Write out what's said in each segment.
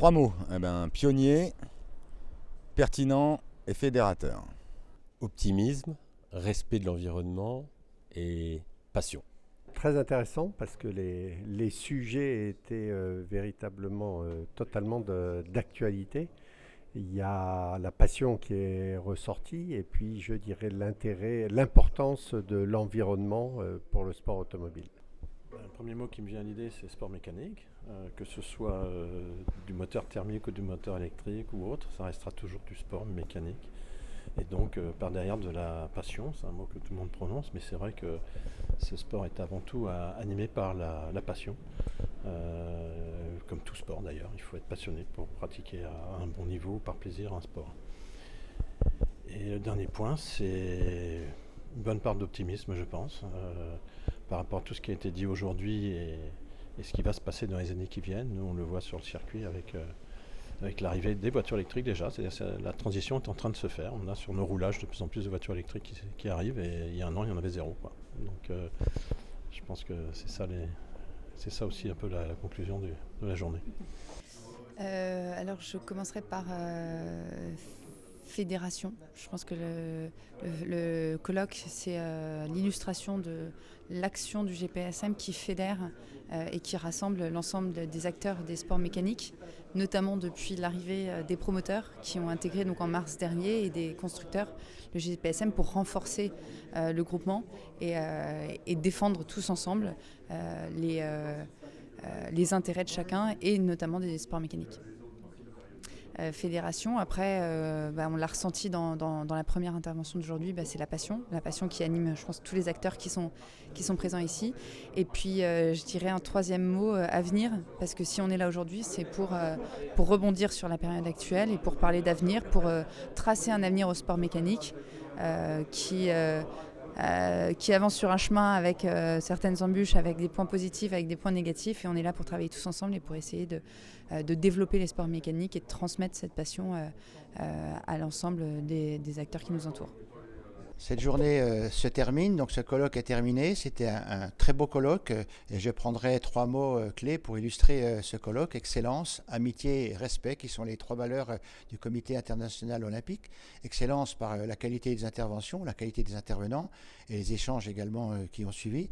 3 mots. Pionnier, pertinent et fédérateur. Optimisme, respect de l'environnement et passion. Très intéressant parce que les sujets étaient véritablement totalement d'actualité. Il y a la passion qui est ressortie et puis je dirais l'intérêt, l'importance de l'environnement pour le sport automobile. Le premier mot qui me vient à l'idée, c'est sport mécanique. Que ce soit du moteur thermique ou du moteur électrique ou autre, ça restera toujours du sport mécanique. Et donc par derrière de la passion, c'est un mot que tout le monde prononce, mais c'est vrai que ce sport est avant tout animé par la passion. Comme tout sport d'ailleurs, il faut être passionné pour pratiquer à un bon niveau, par plaisir, un sport. Et le dernier point, c'est une bonne part d'optimisme, je pense, par rapport à tout ce qui a été dit aujourd'hui et ce qui va se passer dans les années qui viennent. Nous, on le voit sur le circuit avec l'arrivée des voitures électriques déjà. La transition est en train de se faire. On a sur nos roulages de plus en plus de voitures électriques qui arrivent et il y a un an, il y en avait zéro, quoi. Donc je pense que c'est ça aussi un peu la conclusion de la journée. Alors je commencerai par fédération. Je pense que le colloque, c'est l'illustration de l'action du GPSM qui fédère et qui rassemble l'ensemble des acteurs des sports mécaniques, notamment depuis l'arrivée des promoteurs qui ont intégré donc en mars dernier et des constructeurs le GPSM pour renforcer le groupement et défendre tous ensemble les intérêts de chacun et notamment des sports mécaniques. Fédération, après, on l'a ressenti dans la première intervention d'aujourd'hui, c'est la passion qui anime, je pense, tous les acteurs qui sont présents ici. Et puis, je dirais un troisième mot, avenir, parce que si on est là aujourd'hui, c'est pour rebondir sur la période actuelle et pour parler d'avenir, pour tracer un avenir au sport mécanique qui avance sur un chemin avec certaines embûches, avec des points positifs, avec des points négatifs, et on est là pour travailler tous ensemble et pour essayer de développer les sports mécaniques et de transmettre cette passion à l'ensemble des acteurs qui nous entourent. Cette journée se termine, donc ce colloque est terminé. C'était un très beau colloque et je prendrai 3 mots clés pour illustrer ce colloque. Excellence, amitié et respect, qui sont les 3 valeurs du Comité international olympique. Excellence par la qualité des interventions, la qualité des intervenants et les échanges également qui ont suivi.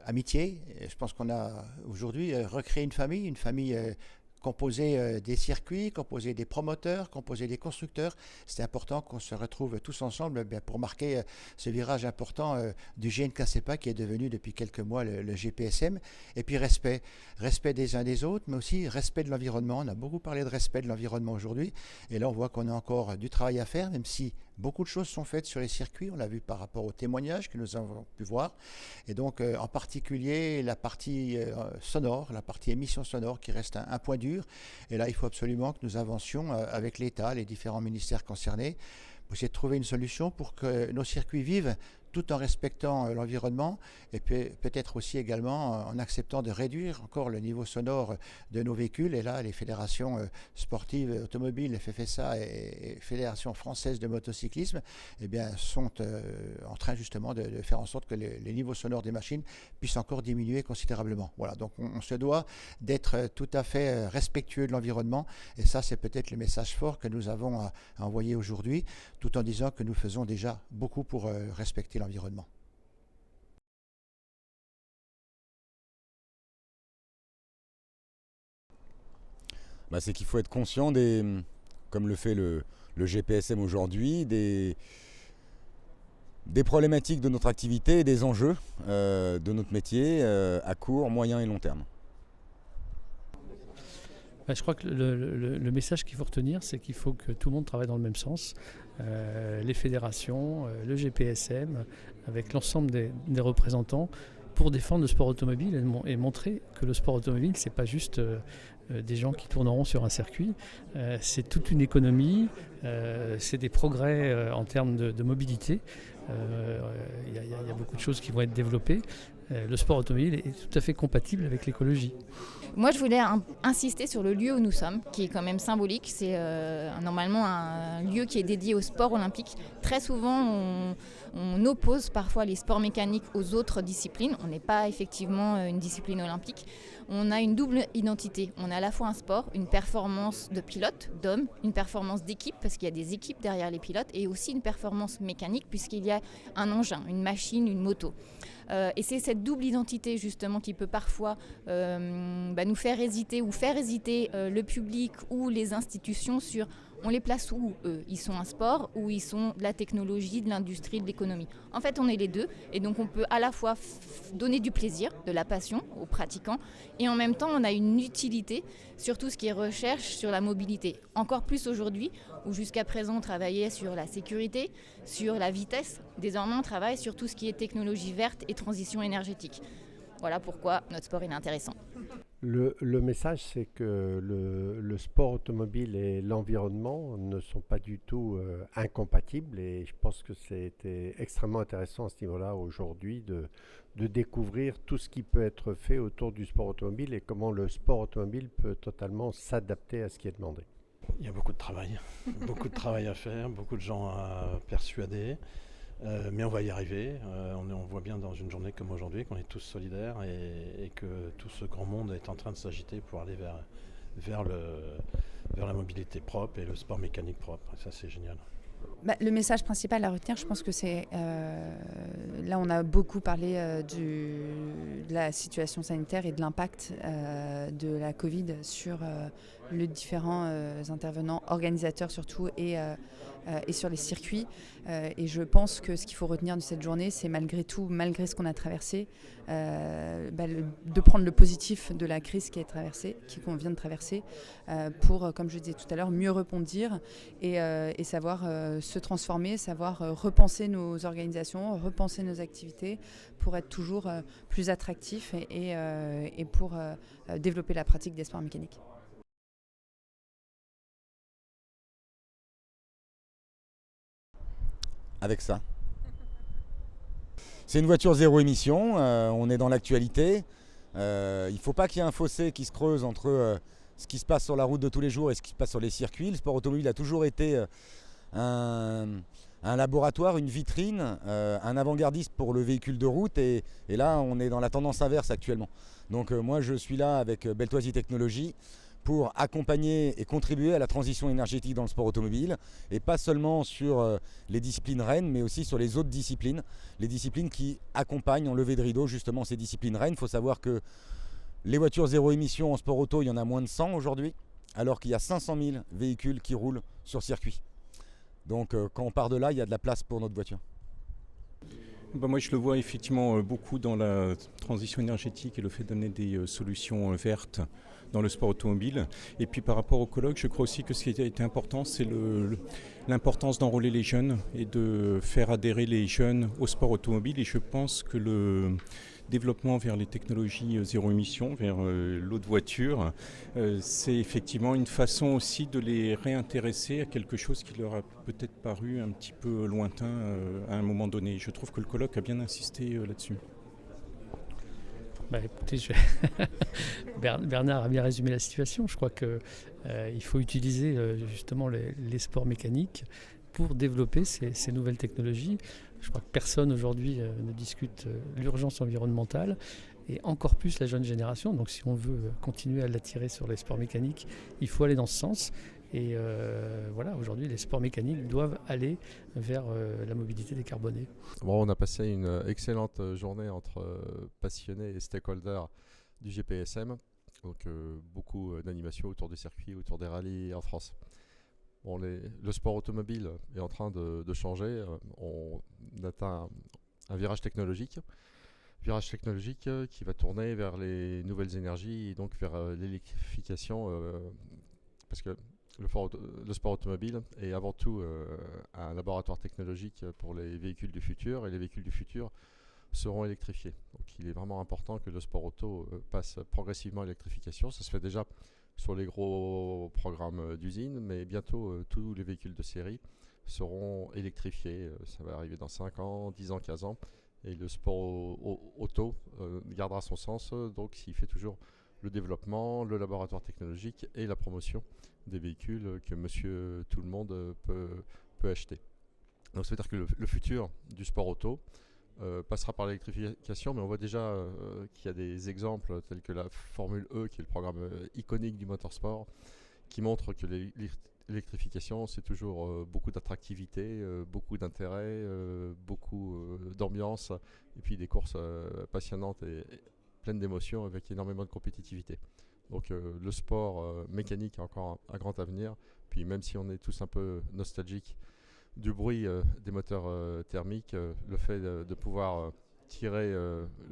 Amitié, je pense qu'on a aujourd'hui recréé une famille composé des circuits, composé des promoteurs, composé des constructeurs. C'est important qu'on se retrouve tous ensemble pour marquer ce virage important du GNKCEPA qui est devenu depuis quelques mois le GPSM. Et puis respect des uns des autres, mais aussi respect de l'environnement. On a beaucoup parlé de respect de l'environnement aujourd'hui. Et là, on voit qu'on a encore du travail à faire, même si beaucoup de choses sont faites sur les circuits. On l'a vu par rapport aux témoignages que nous avons pu voir. Et donc, en particulier, la partie sonore, la partie émission sonore qui reste un point dur. Et là, il faut absolument que nous avancions avec l'État, les différents ministères concernés, pour essayer de trouver une solution pour que nos circuits vivent tout en respectant l'environnement et peut-être aussi également en acceptant de réduire encore le niveau sonore de nos véhicules. Et là, les fédérations sportives automobiles, FFSA et Fédération française de motocyclisme, sont en train justement de faire en sorte que les niveaux sonores des machines puissent encore diminuer considérablement. Voilà, donc on se doit d'être tout à fait respectueux de l'environnement et ça, c'est peut-être le message fort que nous avons à envoyer aujourd'hui, tout en disant que nous faisons déjà beaucoup pour respecter l'environnement. C'est qu'il faut être conscient comme le fait le GPSM aujourd'hui, des problématiques de notre activité et des enjeux de notre métier à court, moyen et long terme. Je crois que le message qu'il faut retenir, c'est qu'il faut que tout le monde travaille dans le même sens. Les fédérations, le GPSM, avec l'ensemble des représentants, pour défendre le sport automobile et montrer que le sport automobile, c'est pas juste des gens qui tourneront sur un circuit, c'est toute une économie, c'est des progrès en termes de mobilité. Il y a beaucoup de choses qui vont être développées. Le sport automobile est tout à fait compatible avec l'écologie. Moi, je voulais insister sur le lieu où nous sommes, qui est quand même symbolique. C'est normalement un lieu qui est dédié au sport olympique. Très souvent, on oppose parfois les sports mécaniques aux autres disciplines. On n'est pas effectivement une discipline olympique. on a une double identité. On a à la fois un sport, une performance de pilote, d'homme, une performance d'équipe, parce qu'il y a des équipes derrière les pilotes, et aussi une performance mécanique, puisqu'il y a un engin, une machine, une moto. Et c'est cette double identité justement qui peut parfois nous faire hésiter ou faire hésiter le public ou les institutions sur on les place où eux. Ils sont un sport ou ils sont de la technologie, de l'industrie, de l'économie. En fait, on est les deux et donc on peut à la fois donner du plaisir, de la passion aux pratiquants et en même temps on a une utilité sur tout ce qui est recherche sur la mobilité. Encore plus aujourd'hui où jusqu'à présent on travaillait sur la sécurité, sur la vitesse. Désormais on travaille sur tout ce qui est technologie verte et transition énergétique. Voilà pourquoi notre sport est intéressant. Le message, c'est que le sport automobile et l'environnement ne sont pas du tout incompatibles et je pense que c'était extrêmement intéressant à ce niveau-là aujourd'hui de découvrir tout ce qui peut être fait autour du sport automobile et comment le sport automobile peut totalement s'adapter à ce qui est demandé. Il y a beaucoup de travail, à faire, beaucoup de gens à persuader. Mais on va y arriver. On voit bien dans une journée comme aujourd'hui qu'on est tous solidaires et que tout ce grand monde est en train de s'agiter pour aller vers la mobilité propre et le sport mécanique propre. Et ça, c'est génial. Le message principal à retenir, je pense que c'est... là, on a beaucoup parlé de la situation sanitaire et de l'impact de la Covid sur les différents intervenants, organisateurs surtout, et sur les circuits. Et je pense que ce qu'il faut retenir de cette journée, c'est malgré tout, malgré ce qu'on a traversé, de prendre le positif de la crise qui est traversée, qu'on vient de traverser, pour, comme je disais tout à l'heure, mieux rebondir et savoir se transformer, savoir repenser nos organisations, repenser nos activités pour être toujours plus attractifs et pour développer la pratique des sports mécaniques. Avec ça. C'est une voiture zéro émission, on est dans l'actualité. Il ne faut pas qu'il y ait un fossé qui se creuse entre ce qui se passe sur la route de tous les jours et ce qui se passe sur les circuits. Le sport automobile a toujours été un laboratoire, une vitrine, un avant-gardiste pour le véhicule de route et là on est dans la tendance inverse actuellement. Donc moi je suis là avec Beltoisie Technologies pour accompagner et contribuer à la transition énergétique dans le sport automobile et pas seulement sur les disciplines reines mais aussi sur les autres disciplines, les disciplines qui accompagnent en levée de rideau justement ces disciplines reines. Il faut savoir que les voitures zéro émission en sport auto, il y en a moins de 100 aujourd'hui alors qu'il y a 500 000 véhicules qui roulent sur circuit. Donc quand on part de là, il y a de la place pour notre voiture. Moi je le vois effectivement beaucoup dans la transition énergétique et le fait d'amener des solutions vertes dans le sport automobile. Et puis par rapport au colloque, je crois aussi que ce qui a été important, c'est l'importance d'enrôler les jeunes et de faire adhérer les jeunes au sport automobile. Et je pense que le développement vers les technologies zéro émission, vers l'eau de voiture, c'est effectivement une façon aussi de les réintéresser à quelque chose qui leur a peut-être paru un petit peu lointain à un moment donné. Je trouve que le colloque a bien insisté là-dessus. Écoutez, Bernard a bien résumé la situation. Je crois qu'il faut utiliser justement les sports mécaniques pour développer ces nouvelles technologies. Je crois que personne aujourd'hui ne discute l'urgence environnementale et encore plus la jeune génération. Donc si on veut continuer à l'attirer sur les sports mécaniques, il faut aller dans ce sens. Et voilà, aujourd'hui, les sports mécaniques doivent aller vers la mobilité décarbonée. Bon, on a passé une excellente journée entre passionnés et stakeholders du GPSM. Donc beaucoup d'animations autour du circuit, autour des rallyes en France. Bon, le sport automobile est en train de changer. On atteint un virage technologique qui va tourner vers les nouvelles énergies et donc vers l'électrification parce que le sport automobile est avant tout un laboratoire technologique pour les véhicules du futur et les véhicules du futur seront électrifiés. Donc il est vraiment important que le sport auto passe progressivement à l'électrification. Ça se fait déjà sur les gros programmes d'usine, mais bientôt tous les véhicules de série seront électrifiés. Ça va arriver dans 5 ans, 10 ans, 15 ans. Et le sport auto gardera son sens, donc il fait toujours le développement, le laboratoire technologique et la promotion des véhicules que monsieur tout le monde peut acheter. Donc ça veut dire que le futur du sport auto passera par l'électrification, mais on voit déjà qu'il y a des exemples tels que la Formule E, qui est le programme iconique du motorsport, qui montre que l'électrification, c'est toujours beaucoup d'attractivité, beaucoup d'intérêt, beaucoup d'ambiance, et puis des courses passionnantes et pleines d'émotions avec énormément de compétitivité. Donc le sport mécanique a encore un grand avenir, puis même si on est tous un peu nostalgiques du bruit des moteurs thermiques, le fait de pouvoir tirer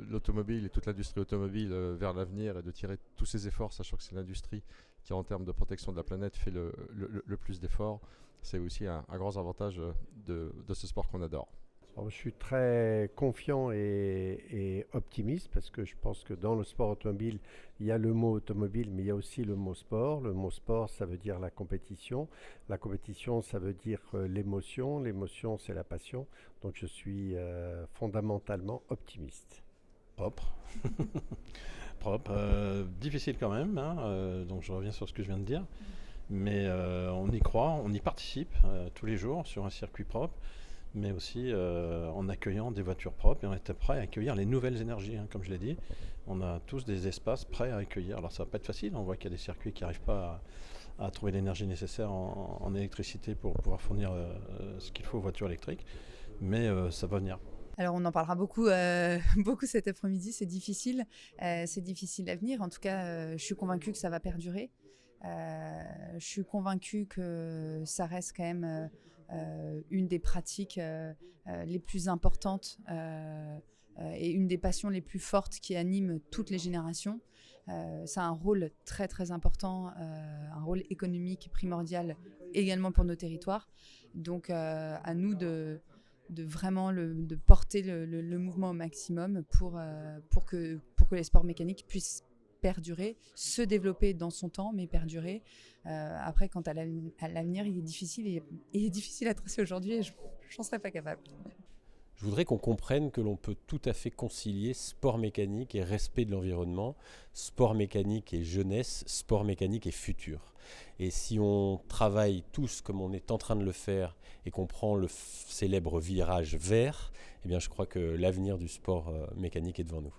l'automobile et toute l'industrie automobile vers l'avenir et de tirer tous ces efforts, sachant que c'est l'industrie qui en termes de protection de la planète fait le plus d'efforts, c'est aussi un grand avantage de ce sport qu'on adore. Alors, je suis très confiant et optimiste parce que je pense que dans le sport automobile, il y a le mot automobile, mais il y a aussi le mot sport. Le mot sport, ça veut dire la compétition. La compétition, ça veut dire l'émotion. L'émotion, c'est la passion. Donc je suis fondamentalement optimiste. Propre. Propre. Difficile quand même, hein, donc je reviens sur ce que je viens de dire. Mais on y croit, on y participe tous les jours sur un circuit propre, mais aussi en accueillant des voitures propres, et on était prêt à accueillir les nouvelles énergies, hein, comme je l'ai dit. On a tous des espaces prêts à accueillir. Alors ça va pas être facile, on voit qu'il y a des circuits qui n'arrivent pas à trouver l'énergie nécessaire en électricité pour pouvoir fournir ce qu'il faut aux voitures électriques, mais ça va venir. Alors on en parlera beaucoup, beaucoup cet après-midi, c'est difficile à venir. En tout cas, je suis convaincue que ça va perdurer. Je suis convaincue que ça reste quand même une des pratiques les plus importantes et une des passions les plus fortes qui animent toutes les générations. Ça a un rôle très très important, un rôle économique primordial également pour nos territoires. Donc à nous de vraiment de porter le mouvement au maximum pour que les sports mécaniques puissent perdurer, se développer dans son temps, mais perdurer. Après, quant à l'avenir, il est difficile à tracer aujourd'hui et je n'en serais pas capable. Je voudrais qu'on comprenne que l'on peut tout à fait concilier sport mécanique et respect de l'environnement, sport mécanique et jeunesse, sport mécanique et futur. Et si on travaille tous comme on est en train de le faire et qu'on prend le célèbre virage vert, eh bien je crois que l'avenir du sport mécanique est devant nous.